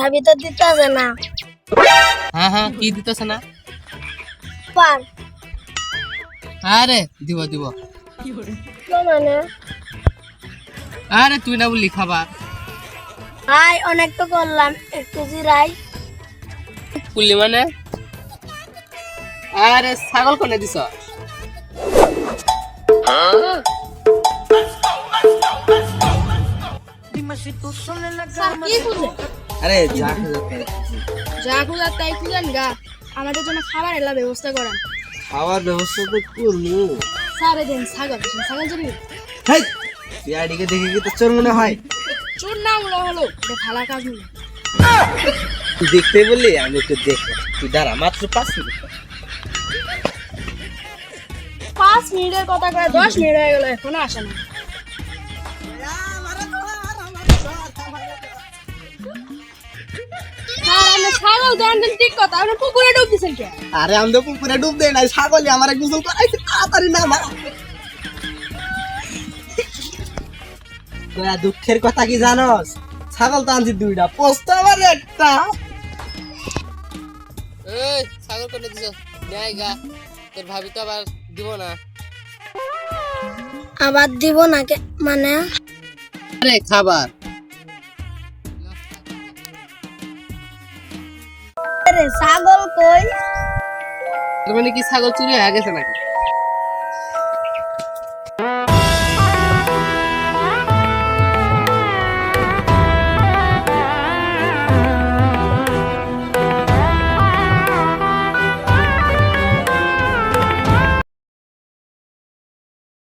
ভাবি তো দিতেছে না। হ্যাঁ হ্যাঁ, কি দিতেছে না? পান আরে দিব দিব। তো মানে আরে তুই না বললি খাবার হাই অনেক তো করলাম, একটু জিরাই। বললি মানে? আরে ছাগল কোনে দিছ? স্যার কি খুঁজে? আরে যা যা খুঁজার তাই খুঁজেন গা, আমাদের জন্য খাবার এলা ব্যবস্থা করেন। খাওয়ার ব্যবস্থা তো করবো। স্যার এদিন ছাগল ছাগল চুরি হেই, বিয়াডিকে দেখে কি তো চোর মনে হয়? চোর না হলো হলো, এটা ভালো কাজ নেই। তুই দেখতে বললি, আমি একটু দেখবো। তুই দাঁড়া, মাত্র 5 মিনিট। 5 মিনিটের কথা কয়ে 10 মিনিট হয়ে গেল, এখনো আসে না। স্যার আপনি ছাগল তো আনছেন ঠিক কথা, আপনি পুকুরে ডুব দিচ্ছেন কে? আরে আমি তো পুকুরে ডুব দেই নাই, ছাগলই আমার গোসল করাইছে, তাড়াতাড়ি না মা। তোরা দুঃখের কথা কি জানোস? ছাগল তো আনছি 2টা, পোস্ত আবার একটা। এই ছাগল কোনে দিছ? নাই গা, তোর ভাবি তো আবার দিব না। আবার দিব না কে মানে? আরে খাবার। আরে ছাগল কই? তার মানে কি ছাগল চুরি হয়ে গেছে নাকি?